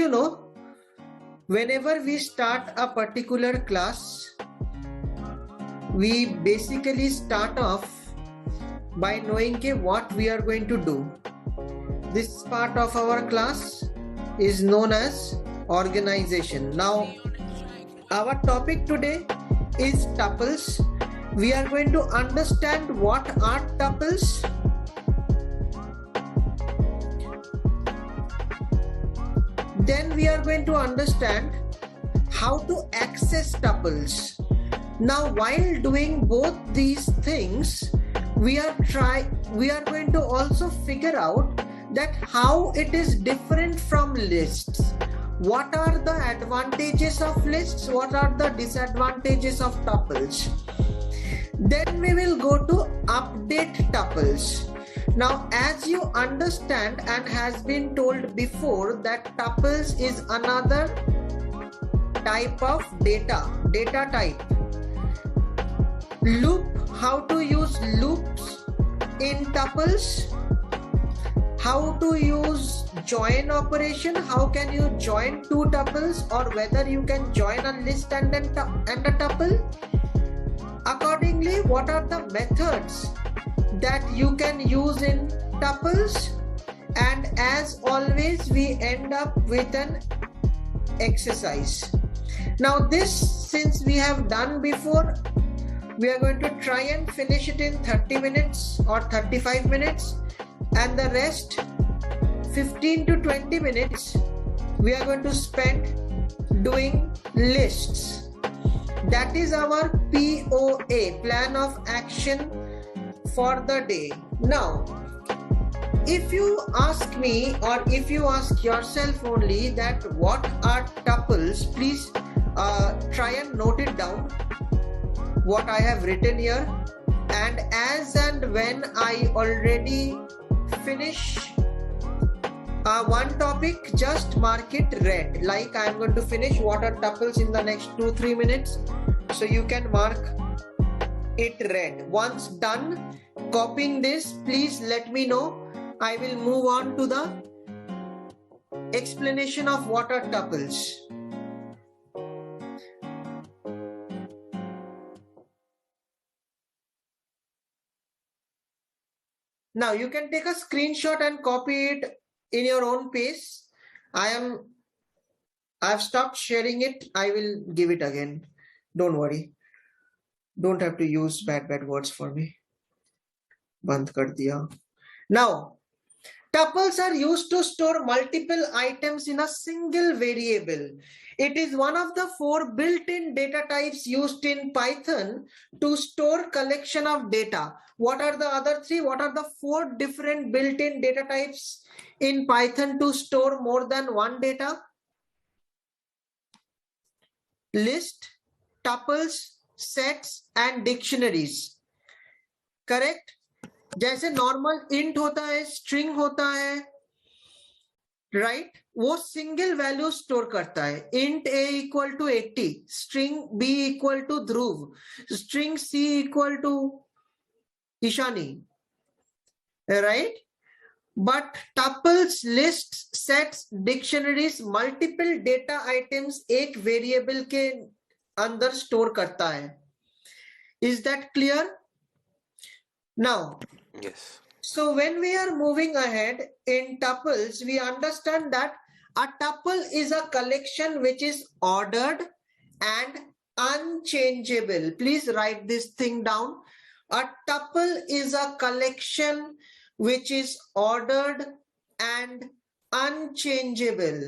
you know, whenever we start a particular class, we basically start off by knowing what we are going to do. This part of our class is known as organization. Now, our topic today is tuples. We are going to understand what are tuples. Then we are going to understand how to access tuples. Now, while doing both these things, we are going to also figure out that how it is different from lists. What are the advantages of lists? What are the disadvantages of tuples? Then we will go to update tuples. Now, as you understand and has been told before that tuples is another type of data type. Loop, how to use loops in tuples, how to use join operation, how can you join two tuples, or whether you can join a list and a tuple. Accordingly, what are the methods that you can use in tuples? And as always, we end up with an exercise. Now this, since we have done before, we are going to try and finish it in 30 minutes or 35 minutes, and the rest 15 to 20 minutes we are going to spend doing lists. That is our POA, plan of action for the day. Now, if you ask me, or if you ask yourself only that what are tuples, please try and note it down, what I have written here, and as and when I already finish one topic, just mark it red, like I am going to finish what are tuples in the next 2-3 minutes, so you can mark it red. Once done copying this, please let me know. I will move on to the explanation of what are tuples. Now you can take a screenshot and copy it in your own pace. I've stopped sharing it. I will give it again. Don't worry. Don't have to use bad words for me. Band kar diya. Now, tuples are used to store multiple items in a single variable. It is one of the 4 built-in data types used in Python to store collection of data. What are the other 3? What are the 4 different built-in data types in Python to store more than one data? List, tuples, sets and dictionaries. Correct? जैसे normal int होता है, string होता है, right? वो single value store करता है. Int a equal to 80, string b equal to Dhruv, string c equal to Ishani, right? But tuples, list, sets, dictionaries multiple data items एक variable के अंदर स्टोर करता है. Is that clear? Now, Yes. So when we are moving ahead in tuples, we understand that a tuple is a collection which is ordered and unchangeable. Please write this thing down. A tuple is a collection which is ordered and unchangeable.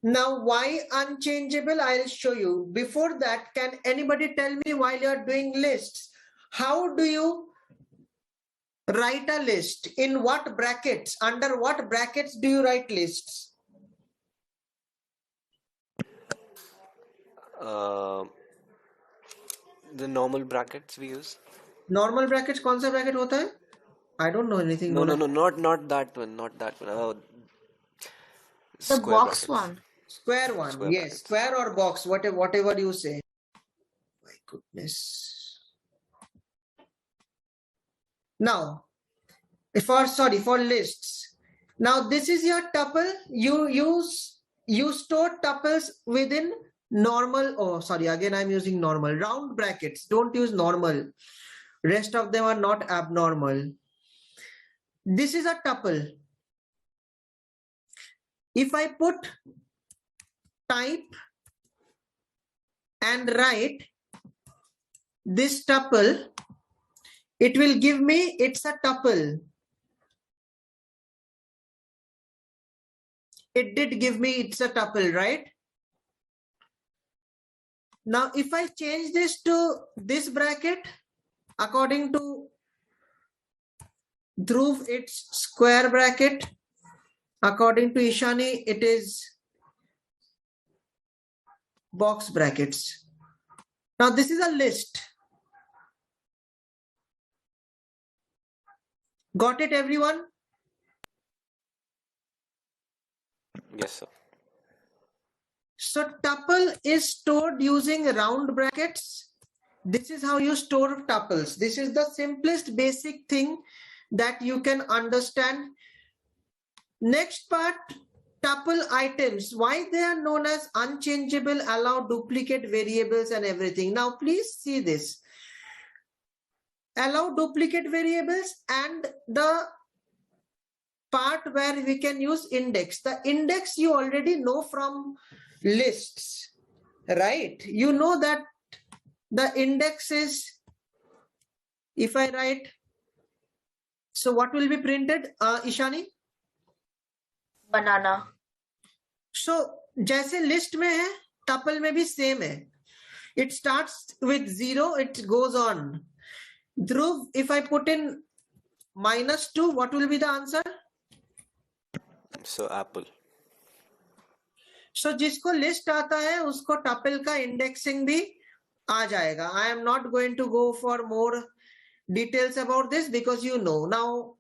Now, why unchangeable? I'll show you. Before that, can anybody tell me, while you're doing lists, how do you write a list? In what brackets? Under what brackets do you write lists? The normal brackets we use. Normal brackets, कौन सा bracket होता है? I don't know anything. No, not that one, not that one. The box brackets. one. Square one, Square yes. brackets. Square or box, whatever you say. My goodness. Now, for lists. Now this is your tuple. You use you store tuples within normal, oh sorry, again I'm using normal, round brackets. Don't use normal. Rest of them are not abnormal. This is a tuple. If I put type and write this tuple, it will give me it's a tuple. It did give me it's a tuple, right? Now, if I change this to this bracket, according to Dhruv, it's square bracket. According to Ishani, it is box brackets. Now, this is a list. Got it, everyone? Yes, sir. So tuple is stored using round brackets. This is how you store tuples. This is the simplest basic thing that you can understand. Next part, tuple items. Why they are known as unchangeable, allow duplicate variables and everything. Now please see this. Allow duplicate variables and the part where we can use index. The index you already know from lists, right? You know that the index is, if I write, so what will be printed, Ishani? Banana. So जैसे list में है, tuple में भी same है. It starts with 0, it goes on. Dhruv, if I put in -2, what will be the answer? So apple. So जिसको list आता है उसको tuple का indexing भी आ जाएगा. I am not going to go for more details about this because you know. Now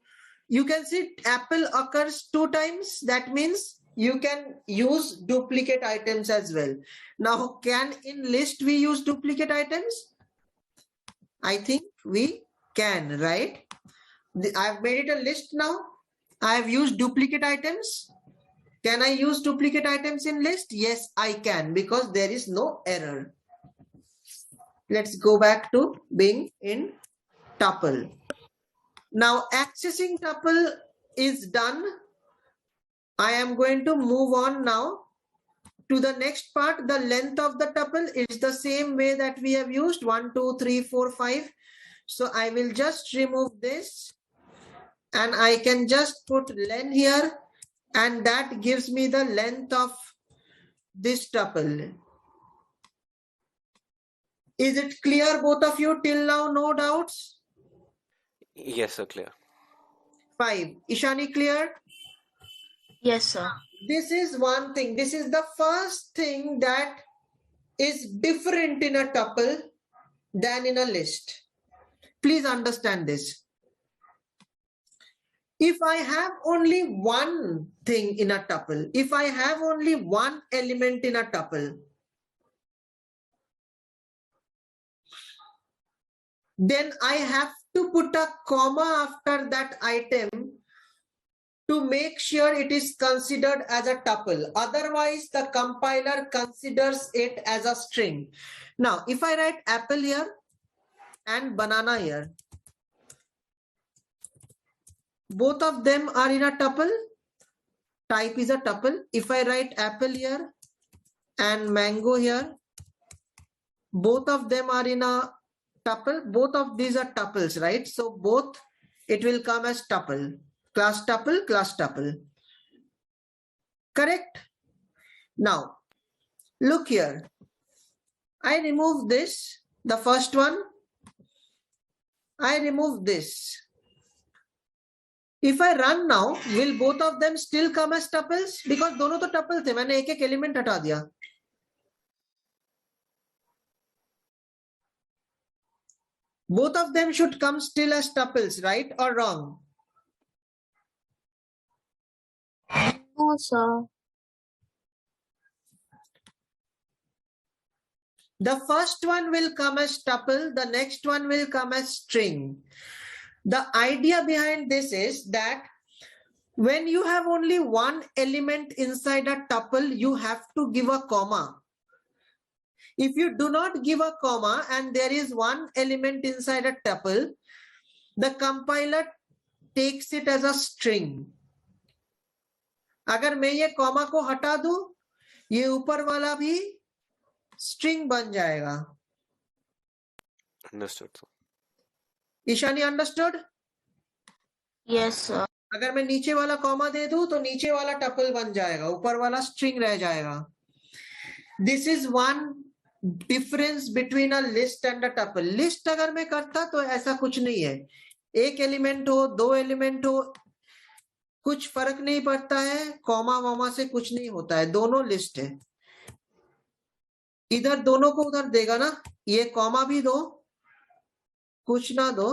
you can see apple occurs 2 times. That means you can use duplicate items as well. Now, can in list we use duplicate items? I think we can, right? I've made it a list now. I have used duplicate items. Can I use duplicate items in list? Yes, I can, because there is no error. Let's go back to being in tuple. Now, accessing tuple is done. I am going to move on now to the next part. The length of the tuple is the same way that we have used 1, 2, 3, 4, 5. So I will just remove this and I can just put len here, and that gives me the length of this tuple. Is it clear, both of you, till now? No doubts? Yes, sir. Clear. 5. Ishani, clear? Yes, sir. This is one thing. This is the first thing that is different in a tuple than in a list. Please understand this. If I have only one thing in a tuple, if I have only one element in a tuple, then I have to put a comma after that item to make sure it is considered as a tuple. Otherwise, the compiler considers it as a string. Now, if I write apple here and banana here, both of them are in a tuple. Type is a tuple. If I write apple here and mango here, both of them are in a tuple. Both of these are tuples, right? So both, it will come as tuple. Class tuple, class tuple. Correct? Now, look here. I remove this, the first one. I remove this. If I run now, will both of them still come as tuples? Because दोनों तो tuple थे, मैंने एक element हटा दिया. Both of them should come still as tuples, right or wrong? No, sir. The first one will come as tuple, the next one will come as string. The idea behind this is that When you have only one element inside a tuple, you have to give a comma. If you do not give a comma and there is one element inside a tuple, the compiler takes it as a string. अगर मैं ये comma को हटा दूं, ये ऊपर वाला भी स्ट्रिंग बन जाएगा. Understood, sir. Ishani understood? Yes, sir. अगर मैं नीचे वाला कॉमा दे दूं तो नीचे वाला टपल बन जाएगा, ऊपर वाला स्ट्रिंग रह जाएगा. This is one difference between a list and a tuple. List अगर मैं करता तो ऐसा कुछ नहीं है. एक एलिमेंट हो, दो एलिमेंट हो, कुछ फर्क नहीं पड़ता है. कॉमा वॉमा से कुछ नहीं होता है, दोनों लिस्ट है. इधर दोनों को उधर देगा ना, ये कॉमा भी दो, कुछ ना दो,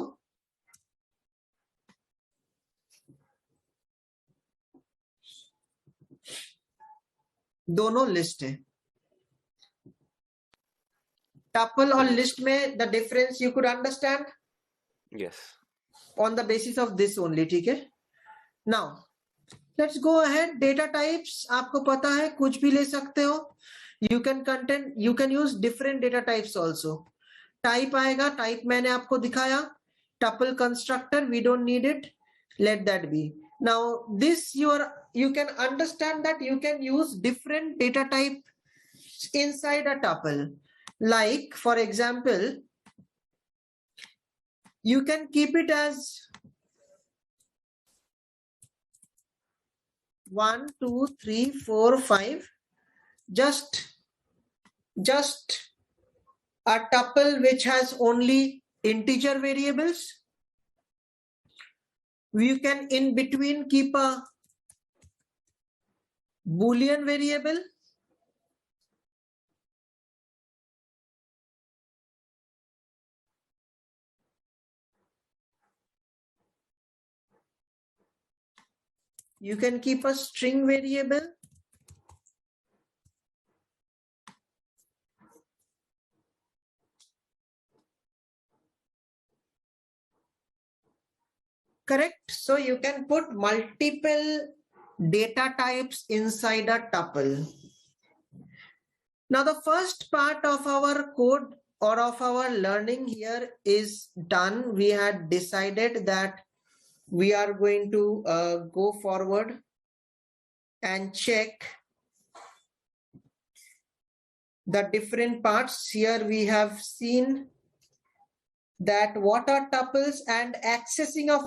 दोनों लिस्ट है. टपल और लिस्ट में the difference you could understand Yes. on the basis of this only. ठीक है. Now let's go ahead. Data types आपको पता है, कुछ भी ले सकते हो. You can use different data types also. Type आएगा, type मैंने आपको दिखाया. Tuple constructor, we don't need it. Let that be. Now this you can understand that you can use different data type inside a tuple. Like for example, you can keep it as 1, 2, 3, 4, 5. Just a tuple which has only integer variables. You can in between keep a Boolean variable. You can keep a string variable. Correct. So you can put multiple data types inside a tuple. Now the first part of our code or of our learning here is done. We had decided that we are going to go forward and check the different parts. Here we have seen that what are tuples and accessing of